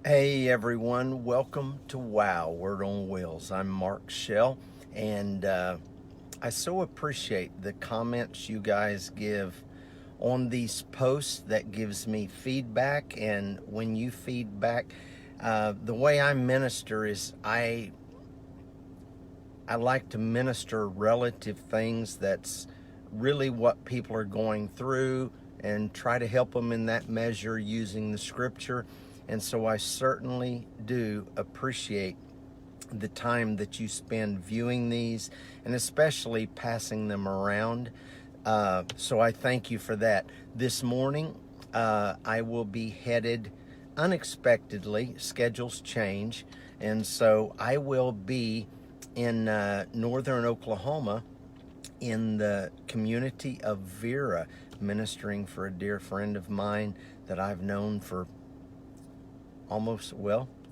Hey everyone, welcome to Wow Word on Wheels. I'm Mark Shell, and I so appreciate the comments you guys give on these posts. That gives me feedback, and when you feedback, the way I minister is I like to minister relative things that's really what people are going through and try to help them in that measure using the scripture. And so I certainly do appreciate the time that you spend viewing these and especially passing them around. So I thank you for that. This morning, I will be headed unexpectedly. Schedules change. And so I will be in northern Oklahoma in the community of Vera, ministering for a dear friend of mine that I've known for almost,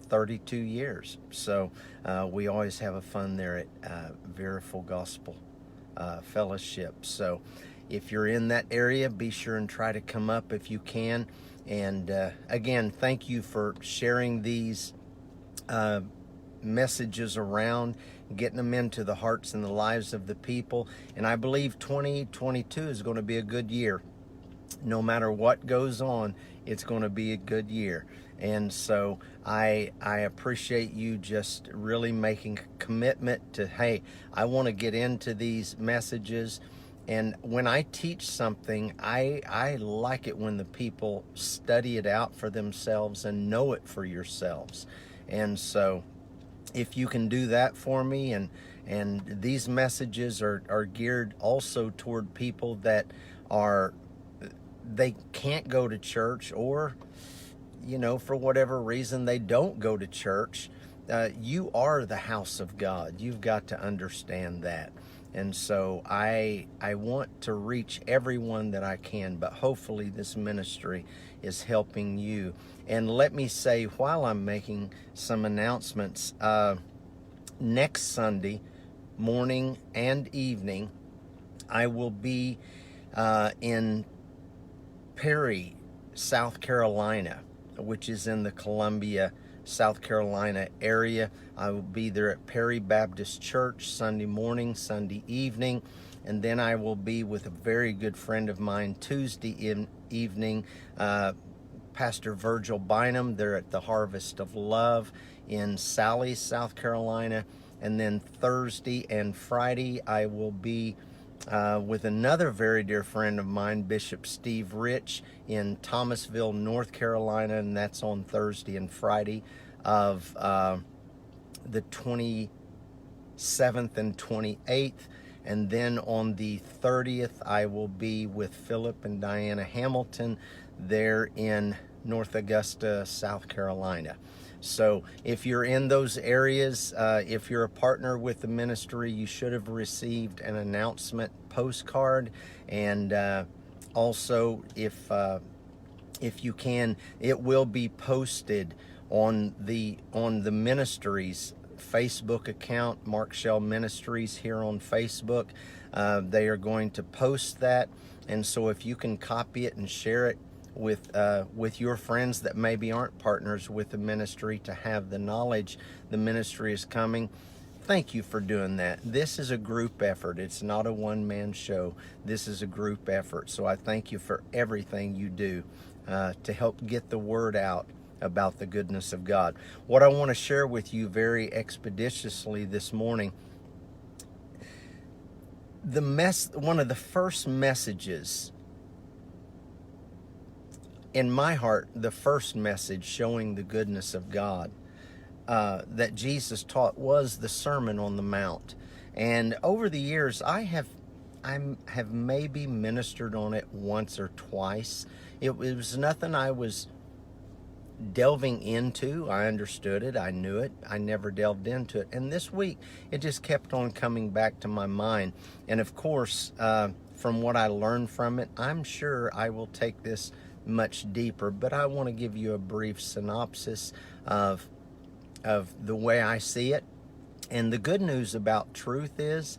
32 years. So we always have a fun there at Vera Full Gospel Fellowship. So if you're in that area, be sure and try to come up if you can. And again, thank you for sharing these messages around, getting them into the hearts and the lives of the people. And I believe 2022 is going to be a good year. No matter what goes on, it's going to be a good year. And so I appreciate you just really making a commitment to, hey, I want to get into these messages. And when I teach something, I like it when the people study it out for themselves and know it for yourselves. And so if you can do that for me, and these messages are geared also toward people that they can't go to church, or for whatever reason they don't go to church. You are the house of God. You've got to understand that. And so I want to reach everyone that I can, but hopefully this ministry is helping you. And let me say, while I'm making some announcements, next Sunday morning and evening, I will be in Perry, South Carolina, which is in the Columbia, South Carolina area. I will be there at Perry Baptist Church Sunday morning, Sunday evening, and then I will be with a very good friend of mine Tuesday evening, Pastor Virgil Bynum. They're at the Harvest of Love in Sally, South Carolina. And then Thursday and Friday, I will be with another very dear friend of mine, Bishop Steve Rich, in Thomasville, North Carolina, and that's on Thursday and Friday of the 27th and 28th. And then on the 30th, I will be with Philip and Diana Hamilton there in North Augusta, South Carolina. So if you're in those areas, if you're a partner with the ministry, you should have received an announcement postcard. And also, if you can, it will be posted on the ministry's Facebook account, Mark Shell Ministries, here on Facebook. They are going to post that, and so if you can copy it and share it with your friends that maybe aren't partners with the ministry, to have the knowledge the ministry is coming. Thank you for doing that. This is a group effort. It's not a one-man show. This is a group effort. So I thank you for everything you do to help get the word out about the goodness of God. What I want to share with you very expeditiously this morning, one of the first messages in my heart, the first message showing the goodness of God that Jesus taught was the Sermon on the Mount. And over the years, I have maybe ministered on it once or twice. It was nothing I was delving into. I understood it. I knew it. I never delved into it. And this week, it just kept on coming back to my mind. And of course, from what I learned from it, I'm sure I will take this much deeper, but I want to give you a brief synopsis of the way I see it. And the good news about truth is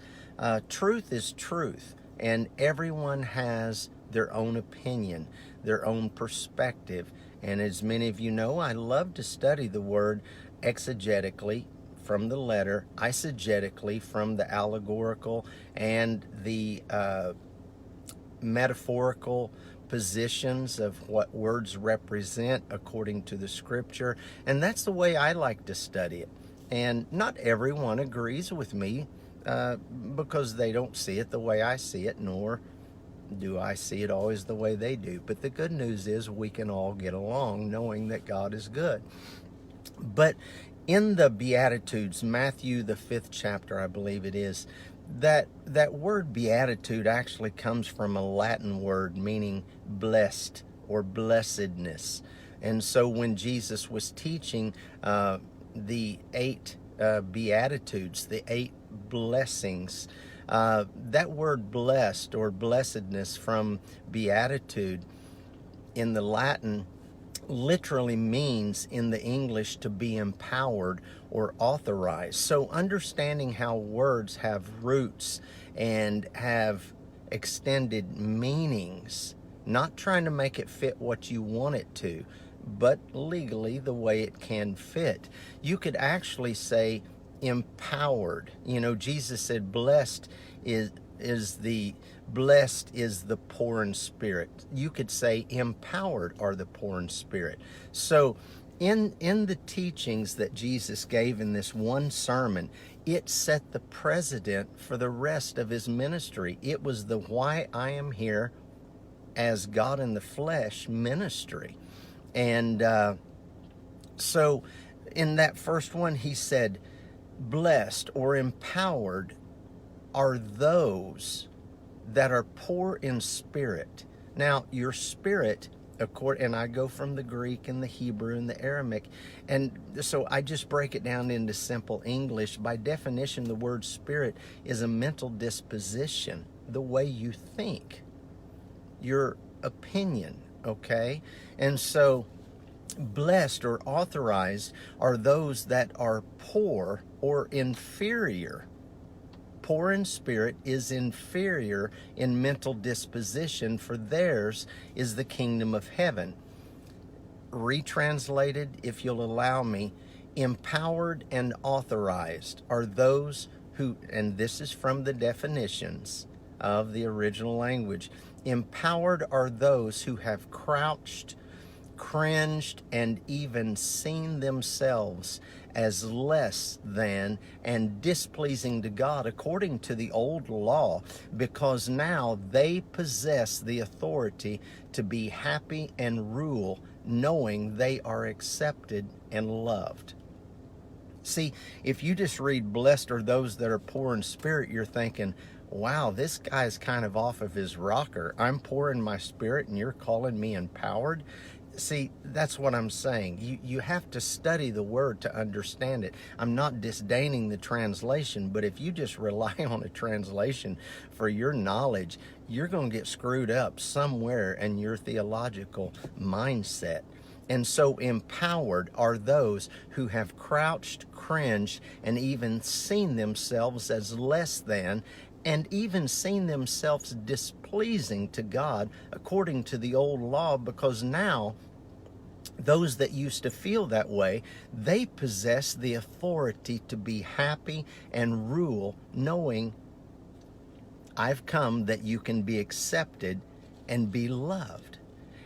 truth, and everyone has their own opinion, their own perspective, And as many of you know, I love to study the word exegetically from the letter, eisegetically from the allegorical and the metaphorical positions of what words represent according to the scripture. And that's the way I like to study it. And not everyone agrees with me because they don't see it the way I see it, nor do I see it always the way they do. But the good news is we can all get along knowing that God is good. But in the Beatitudes, Matthew, the 5th chapter, I believe it is, that word beatitude actually comes from a Latin word meaning blessed or blessedness. And so when Jesus was teaching the 8 Beatitudes, the 8 blessings, that word blessed or blessedness from beatitude in the Latin literally means in the English to be empowered or authorized. So understanding how words have roots and have extended meanings, not trying to make it fit what you want it to, but legally the way it can fit. You could actually say empowered. You know, Jesus said blessed is the poor in spirit. You could say empowered are the poor in spirit. So in the teachings that Jesus gave in this one sermon, it set the precedent for the rest of his ministry. It was the why I am here as God in the flesh ministry. And so in that first one, he said, blessed or empowered are those that are poor in spirit. Now, your spirit, and I go from the Greek and the Hebrew and the Aramaic, and so I just break it down into simple English. By definition, the word spirit is a mental disposition, the way you think, your opinion, okay? And so blessed or authorized are those that are poor or inferior. Poor in spirit is inferior in mental disposition, for theirs is the kingdom of heaven. Retranslated, if you'll allow me, empowered and authorized are those who, and this is from the definitions of the original language, empowered are those who have crouched, cringed, and even seen themselves as less than and displeasing to God according to the old law, because now they possess the authority to be happy and rule, knowing they are accepted and loved. See, if you just read blessed are those that are poor in spirit, you're thinking, wow, this guy's kind of off of his rocker. I'm poor in my spirit and you're calling me empowered? See, that's what I'm saying. You have to study the word to understand it. I'm not disdaining the translation, but if you just rely on a translation for your knowledge, you're going to get screwed up somewhere in your theological mindset. And so empowered are those who have crouched, cringed, and even seen themselves as less than, and even seen themselves displeasing to God according to the old law, because now those that used to feel that way, they possess the authority to be happy and rule, knowing I've come that you can be accepted and be loved.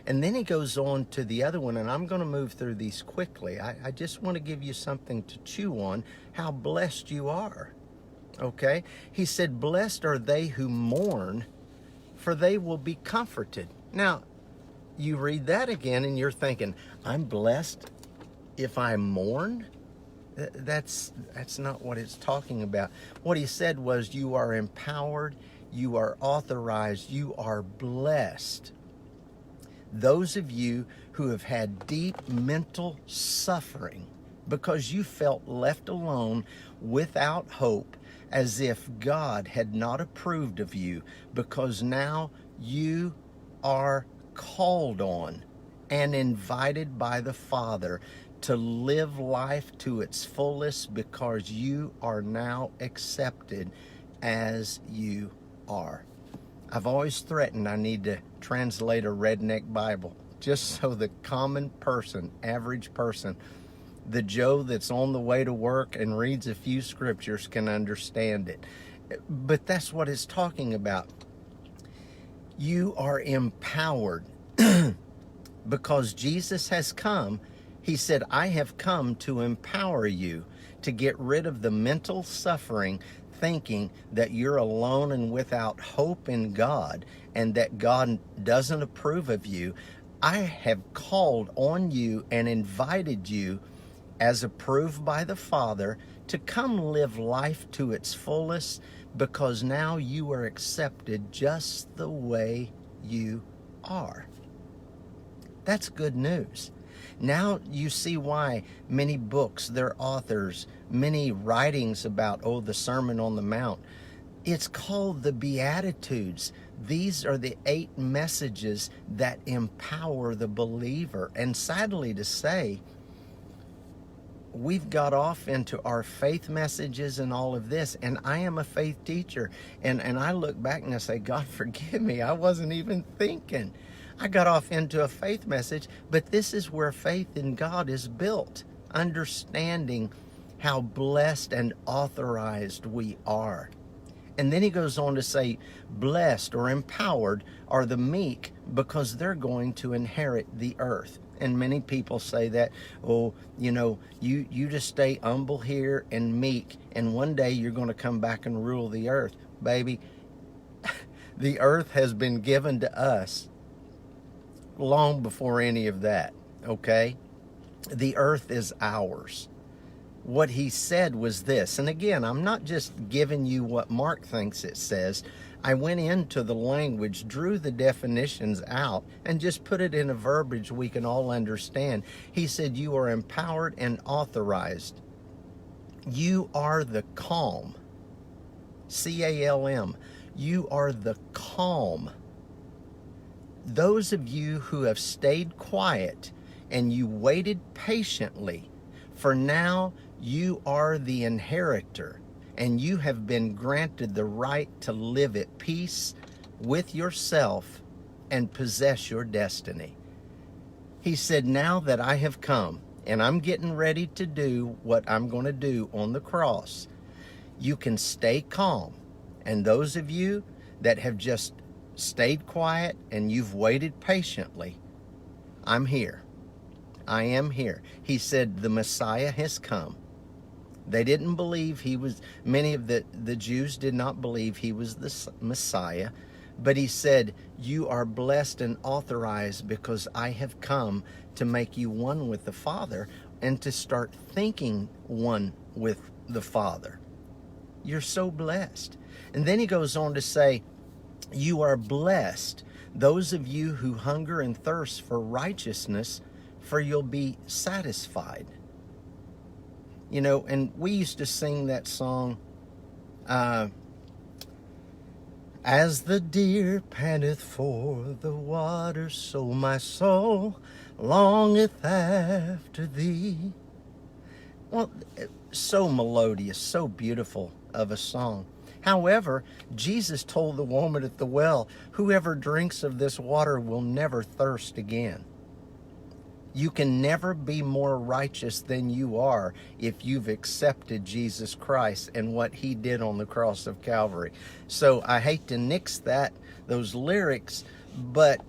And then he goes on to the other one, and I'm going to move through these quickly. I just want to give you something to chew on, how blessed you are. Okay? He said, blessed are they who mourn, for they will be comforted. Now, you read that again and you're thinking, I'm blessed if I mourn? That's not what it's talking about. What he said was, you are empowered, you are authorized, you are blessed. Those of you who have had deep mental suffering because you felt left alone without hope, as if God had not approved of you, because now you are called on and invited by the Father to live life to its fullest, because you are now accepted as you are. I've always threatened I need to translate a redneck Bible just so the common person, average person, the Joe that's on the way to work and reads a few scriptures can understand it. But that's what it's talking about. You are empowered because Jesus has come. He said, I have come to empower you to get rid of the mental suffering, thinking that you're alone and without hope in God and that God doesn't approve of you. I have called on you and invited you as approved by the Father to come live life to its fullest, because now you are accepted just the way you are. That's good news. Now you see why many books, their authors, many writings about, the Sermon on the Mount, it's called the Beatitudes. These are the 8 messages that empower the believer. And sadly to say, we've got off into our faith messages and all of this, and I am a faith teacher, and I look back and I say, God forgive me, I wasn't even thinking. I got off into a faith message, but this is where faith in God is built, understanding how blessed and authorized we are. And then he goes on to say, blessed or empowered are the meek, because they're going to inherit the earth. And many people say that, you just stay humble here and meek, and one day you're going to come back and rule the earth. Baby, the earth has been given to us long before any of that, okay? The earth is ours. What he said was this, and again, I'm not just giving you what Mark thinks it says. I went into the language, drew the definitions out, and just put it in a verbiage we can all understand. He said, you are empowered and authorized. You are the calm. C-A-L-M. You are the calm. Those of you who have stayed quiet and you waited patiently, for now you are the inheritor, and you have been granted the right to live at peace with yourself and possess your destiny. He said, now that I have come and I'm getting ready to do what I'm going to do on the cross, you can stay calm. And those of you that have just stayed quiet and you've waited patiently, I'm here. I am here. He said the Messiah has come. They didn't believe he was, many of the Jews did not believe he was the Messiah, but he said, you are blessed and authorized because I have come to make you one with the Father and to start thinking one with the Father. You're so blessed. And then he goes on to say, you are blessed, those of you who hunger and thirst for righteousness, for you'll be satisfied. And we used to sing that song, as the deer panteth for the water, so my soul longeth after thee. Well, so melodious, so beautiful of a song. However, Jesus told the woman at the well, whoever drinks of this water will never thirst again. You can never be more righteous than you are if you've accepted Jesus Christ and what he did on the cross of Calvary. So I hate to nix those lyrics, but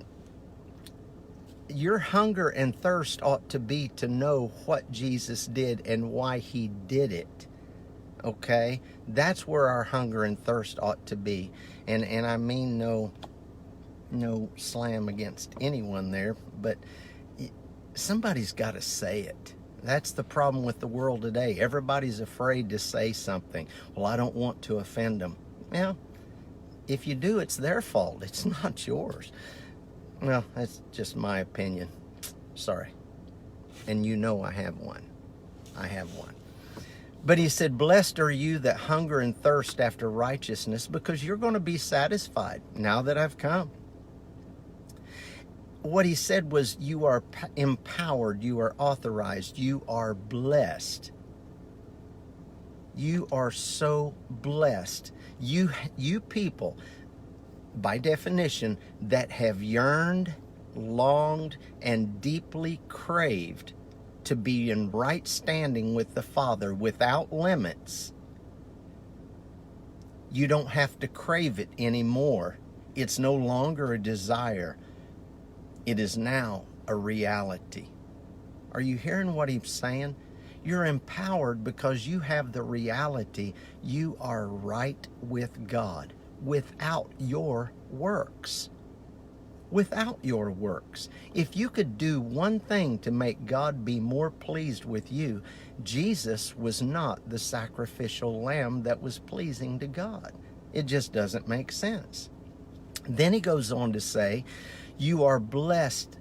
your hunger and thirst ought to be to know what Jesus did and why he did it. Okay? That's where our hunger and thirst ought to be. And I mean no slam against anyone there, but somebody's got to say it. That's the problem with the world today. Everybody's afraid to say something. Well, I don't want to offend them. Well, if you do, it's their fault. It's not yours. Well, that's just my opinion. Sorry. And I have one. I have one. But he said, blessed are you that hunger and thirst after righteousness, because you're going to be satisfied now that I've come. What he said was, you are empowered, you are authorized, you are blessed. You are so blessed. You people, by definition, that have yearned longed and deeply craved to be in right standing with the Father without limits, you don't have to crave it anymore. It's no longer a desire. It is now a reality. Are you hearing what he's saying? You're empowered because you have the reality you are right with God without your works. Without your works. If you could do one thing to make God be more pleased with you, Jesus was not the sacrificial lamb that was pleasing to God. It just doesn't make sense. Then he goes on to say, you are blessed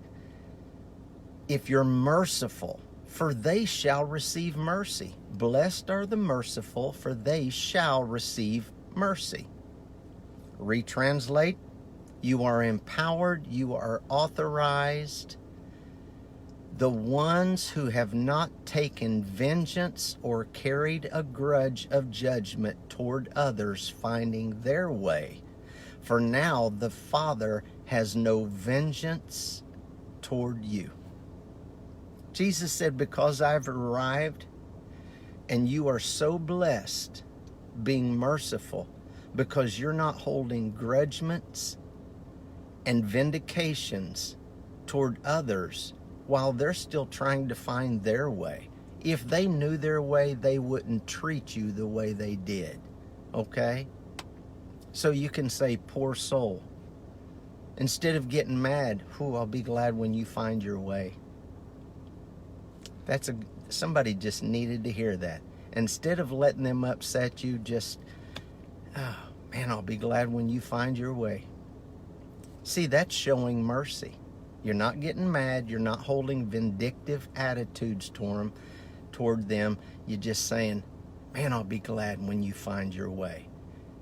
if you're merciful, for they shall receive mercy. Blessed are the merciful, for they shall receive mercy. Retranslate, you are empowered, you are authorized. The ones who have not taken vengeance or carried a grudge of judgment toward others finding their way. For now the Father has no vengeance toward you. Jesus said, because I've arrived and you are so blessed being merciful, because you're not holding grudgements and vindications toward others while they're still trying to find their way. If they knew their way, they wouldn't treat you the way they did. Okay? So you can say, poor soul. Instead of getting mad, I'll be glad when you find your way. Somebody just needed to hear that. Instead of letting them upset you, just, I'll be glad when you find your way. See, that's showing mercy. You're not getting mad. You're not holding vindictive attitudes toward them. You're just saying, I'll be glad when you find your way.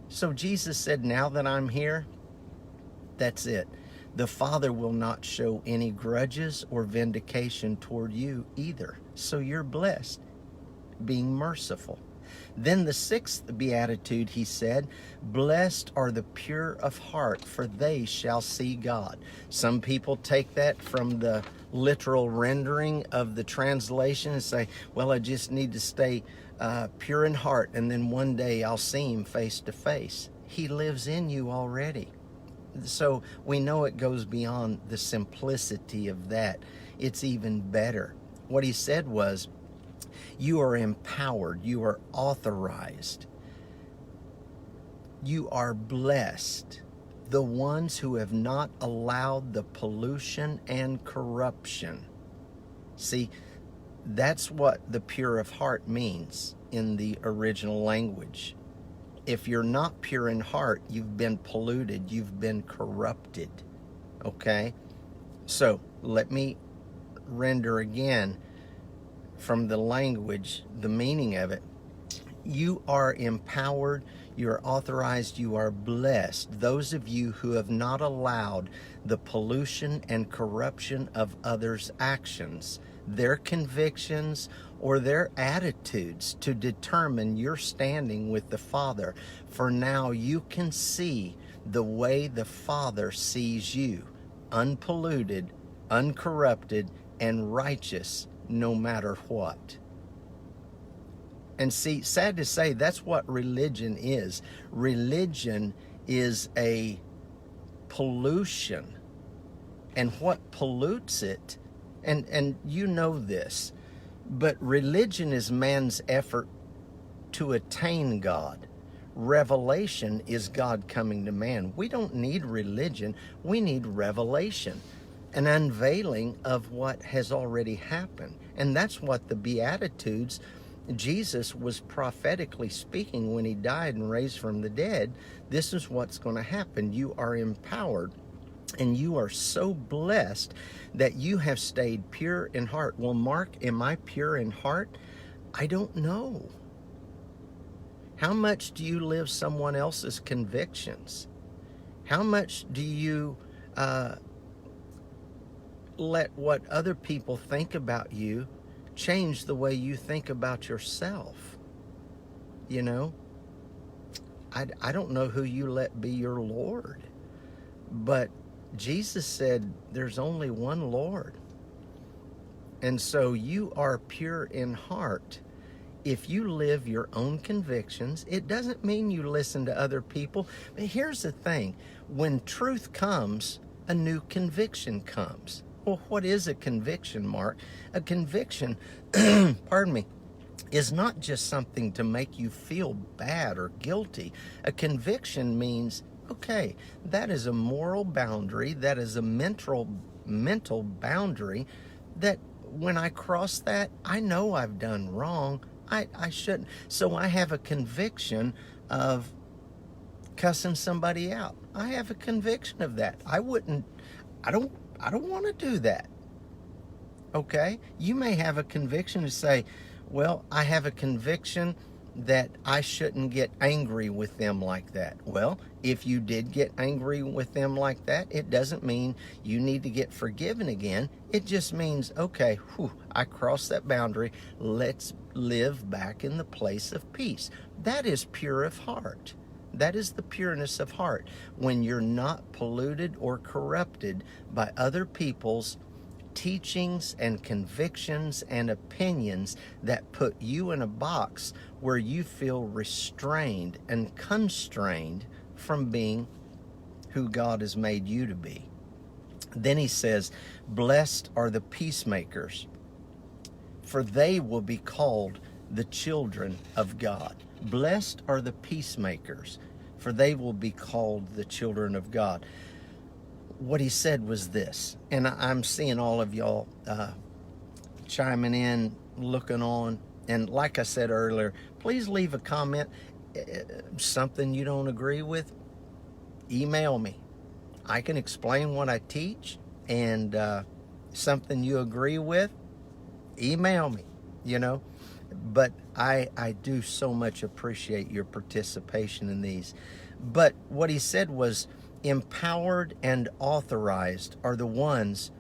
So Jesus said, now that I'm here, that's it. The Father will not show any grudges or vindication toward you either. So you're blessed, being merciful. Then the sixth beatitude, he said, blessed are the pure of heart, for they shall see God. Some people take that from the literal rendering of the translation and say, well, I just need to stay pure in heart, and then one day I'll see him face to face. He lives in you already. So we know it goes beyond the simplicity of that. It's even better. What he said was, you are empowered, you are authorized, you are blessed. The ones who have not allowed the pollution and corruption. See, that's what the pure of heart means in the original language. If you're not pure in heart, you've been polluted, you've been corrupted. Okay? So, let me render again from the language, the meaning of it. You are empowered, you are authorized, you are blessed. Those of you who have not allowed the pollution and corruption of others' actions, their convictions, or their attitudes to determine your standing with the Father. For now you can see the way the Father sees you, unpolluted, uncorrupted, and righteous, no matter what. And see, sad to say, that's what religion is. Religion is a pollution. And what pollutes it, and you know this, but religion is man's effort to attain God. Revelation is God coming to man. We don't need religion. We need revelation, an unveiling of what has already happened. And that's what the Beatitudes, Jesus was prophetically speaking when he died and raised from the dead. This is what's going to happen. You are empowered, and you are so blessed that you have stayed pure in heart. Well, Mark, am I pure in heart? I don't know. How much do you live someone else's convictions? How much do you let what other people think about you change the way you think about yourself? You know, I don't know who you let be your Lord, but Jesus said there's only one Lord. And so you are pure in heart. If you live your own convictions, it doesn't mean you listen to other people. But here's the thing. When truth comes, a new conviction comes. Well, what is a conviction, Mark? A conviction, pardon me, is not just something to make you feel bad or guilty. A conviction means, okay, that is a moral boundary, that is a mental boundary that when I cross that, I know I've done wrong. I shouldn't. So I have a conviction of cussing somebody out. I have a conviction of that. I don't want to do that. Okay? You may have a conviction to say, well, I have a conviction that I shouldn't get angry with them like that. Well, if you did get angry with them like that, it doesn't mean you need to get forgiven again. It just means, okay, I crossed that boundary. Let's live back in the place of peace. That is pure of heart. That is the pureness of heart. When you're not polluted or corrupted by other people's teachings and convictions and opinions that put you in a box where you feel restrained and constrained from being who God has made you to be. Then he says, blessed are the peacemakers, for they will be called the children of God. Blessed are the peacemakers, for they will be called the children of God. What he said was this, and I'm seeing all of y'all chiming in, looking on, and like I said earlier, please leave a comment. Something you don't agree with, email me. I can explain what I teach, and something you agree with, email me, But I do so much appreciate your participation in these. But what he said was, empowered and authorized are the ones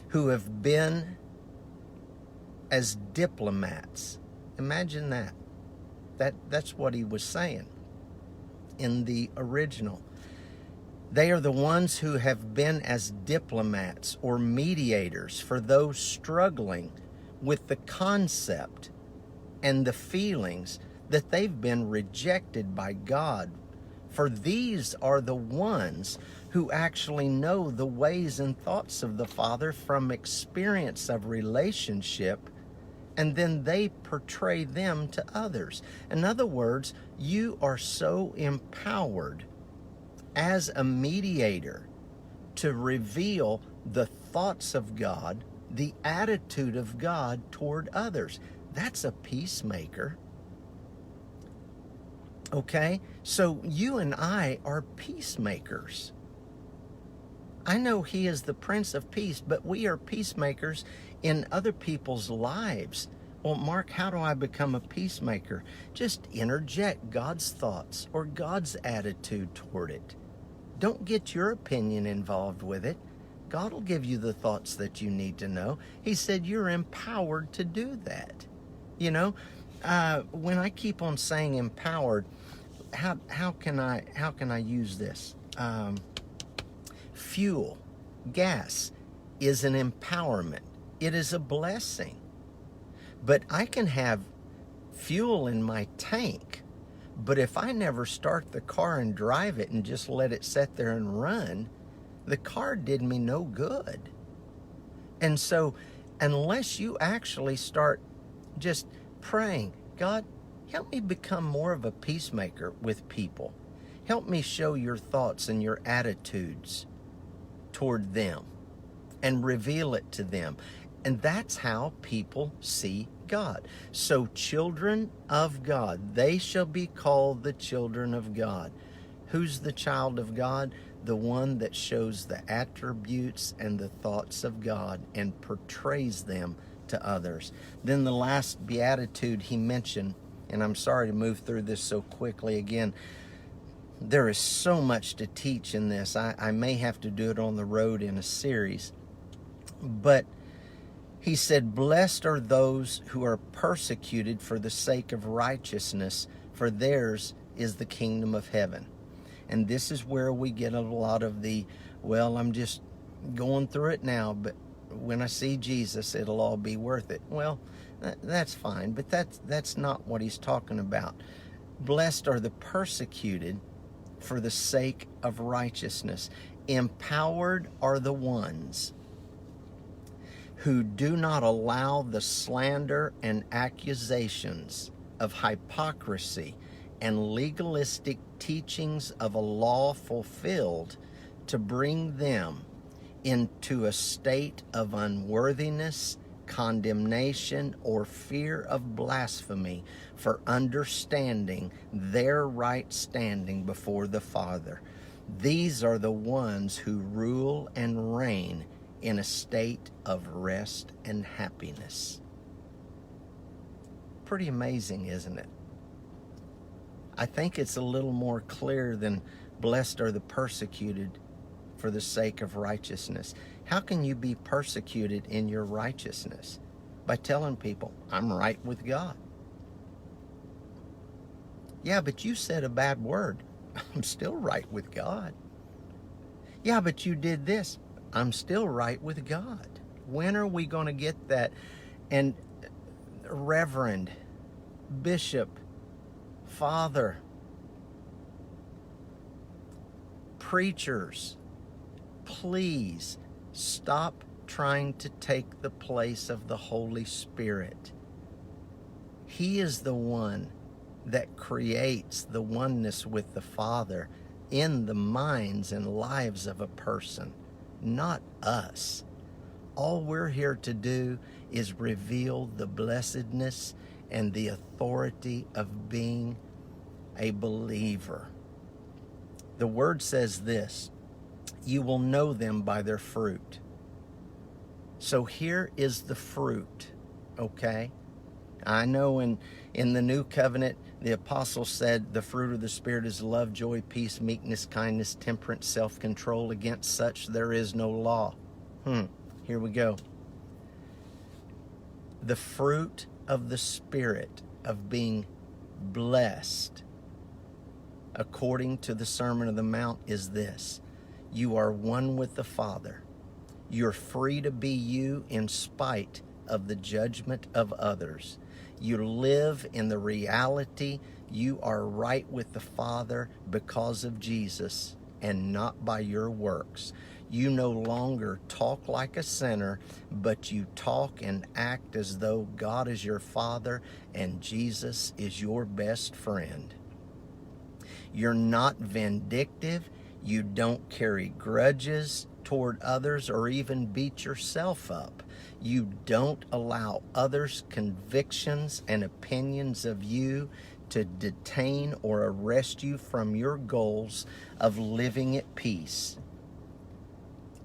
who have been as diplomats. Imagine that. That's what he was saying in the original. They are the ones who have been as diplomats or mediators for those struggling with the concept and the feelings that they've been rejected by God. For these are the ones who actually know the ways and thoughts of the Father from experience of relationship, and then they portray them to others. In other words, you are so empowered as a mediator to reveal the thoughts of God, the attitude of God toward others. That's a peacemaker. Okay? So you and I are peacemakers. I know he is the Prince of Peace, but we are peacemakers in other people's lives. Well, Mark, how do I become a peacemaker? Just interject God's thoughts or God's attitude toward it. Don't get your opinion involved with it. God will give you the thoughts that you need to know. He said you're empowered to do that. When I keep on saying empowered, how can I use this? Fuel, gas is an empowerment. It is a blessing. But I can have fuel in my tank, but if I never start the car and drive it and just let it sit there and run, the car did me no good. And so unless you actually start just praying, God, help me become more of a peacemaker with people. Help me show your thoughts and your attitudes toward them and reveal it to them. And that's how people see God. So children of God, they shall be called the children of God. Who's the child of God? The one that shows the attributes and the thoughts of God and portrays them to others. Then the last beatitude he mentioned, and I'm sorry to move through this so quickly again, there is so much to teach in this. I may have to do it on the road in a series. But he said, blessed are those who are persecuted for the sake of righteousness, for theirs is the kingdom of heaven. And this is where we get a lot of the well, I'm just going through it now, but when I see Jesus, it'll all be worth it. Well, that's fine, but that's not what he's talking about. Blessed are the persecuted for the sake of righteousness. Empowered are the ones who do not allow the slander and accusations of hypocrisy and legalistic teachings of a law fulfilled to bring them into a state of unworthiness, condemnation, or fear of blasphemy for understanding their right standing before the Father. These are the ones who rule and reign in a state of rest and happiness. Pretty amazing, isn't it? I think it's a little more clear than blessed are the persecuted for the sake of righteousness. How can you be persecuted in your righteousness? By telling people, I'm right with God. Yeah, but you said a bad word. I'm still right with God. Yeah, but you did this. I'm still right with God. When are we going to get that? And Reverend, Bishop, Father, preachers, please stop trying to take the place of the Holy Spirit. He is the one that creates the oneness with the Father in the minds and lives of a person, not us. All we're here to do is reveal the blessedness and the authority of being a believer. The Word says this, you will know them by their fruit. So here is the fruit, okay? I know in the New Covenant, the apostle said the fruit of the Spirit is love, joy, peace, meekness, kindness, temperance, self-control. Against such there is no law. Here we go. The fruit of the Spirit of being blessed, according to the Sermon on the Mount, is this. You are one with the Father. You're free to be you in spite of the judgment of others. You live in the reality you are right with the Father because of Jesus and not by your works. You no longer talk like a sinner, but you talk and act as though God is your Father and Jesus is your best friend. You're not vindictive. You don't carry grudges toward others or even beat yourself up. You don't allow others' convictions and opinions of you to detain or arrest you from your goals of living at peace.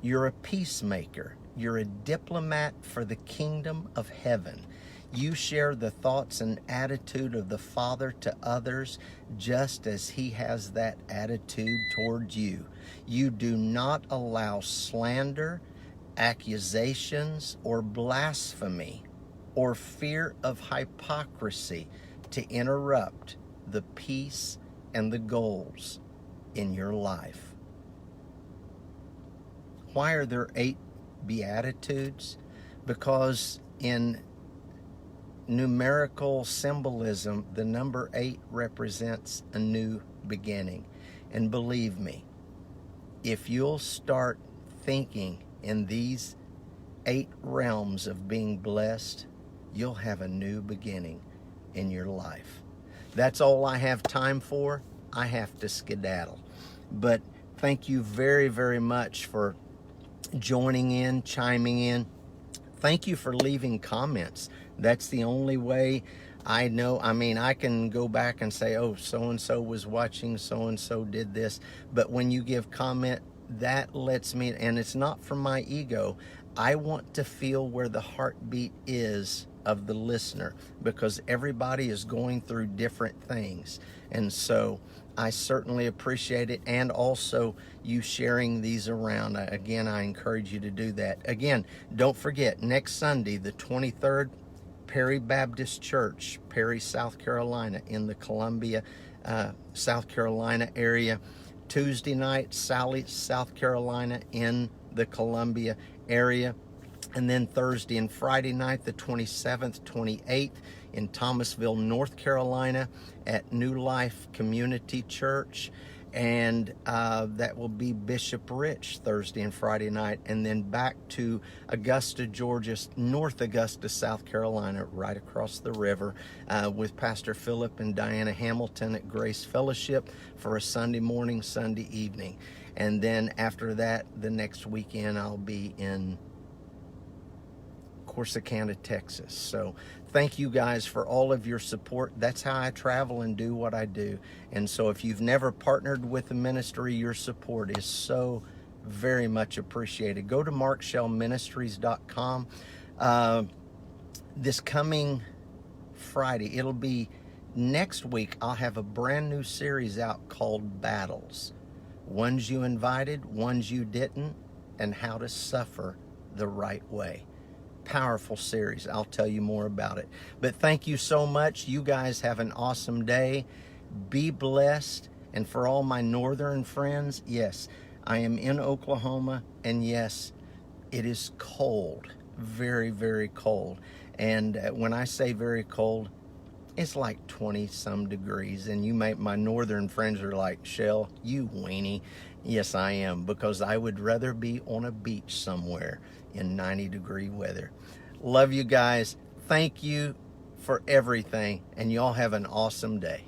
You're a peacemaker. You're a diplomat for the kingdom of heaven. You share the thoughts and attitude of the Father to others just as He has that attitude toward you. You do not allow slander, accusations, or blasphemy, or fear of hypocrisy to interrupt the peace and the goals in your life. Why are there 8 Beatitudes? Because in numerical symbolism, the number 8 represents a new beginning. And believe me, if you'll start thinking in these 8 realms of being blessed, you'll have a new beginning in your life. That's all I have time for. I have to skedaddle. But thank you very, very much for joining in, chiming in. Thank you for leaving comments. That's the only way I know. I mean, I can go back and say, oh, so-and-so was watching, so-and-so did this. But when you give comment, that lets me, and it's not from my ego. I want to feel where the heartbeat is of the listener, because everybody is going through different things. And so I certainly appreciate it, and also you sharing these around. Again, I encourage you to do that. Again, don't forget, next Sunday, the 23rd, Perry Baptist Church, Perry, South Carolina, in the Columbia, South Carolina area. Tuesday night, Sally, South Carolina, in the Columbia area. And then Thursday and Friday night, the 27th, 28th, in Thomasville, North Carolina, at New Life Community Church. And that will be Bishop Rich Thursday and Friday night. And then back to Augusta, Georgia, North Augusta, South Carolina, right across the river, with Pastor Philip and Diana Hamilton at Grace Fellowship for a Sunday morning, Sunday evening. And then after that, the next weekend, I'll be in Corsicana, Texas. So thank you guys for all of your support. That's how I travel and do what I do. And so if you've never partnered with the ministry, your support is so very much appreciated. Go to markshellministries.com. This coming Friday, it'll be next week, I'll have a brand new series out called Battles. Ones you invited, ones you didn't, and how to suffer the right way. Powerful series. I'll tell you more about it. But thank you so much. You guys have an awesome day. Be blessed. And for all my northern friends, yes, I am in Oklahoma, and yes, it is cold. Very, very cold. And when I say very cold, it's like 20 some degrees. And my northern friends are like, Shell, you weenie. Yes, I am, because I would rather be on a beach somewhere in 90-degree weather. Love you guys. Thank you for everything, and y'all have an awesome day.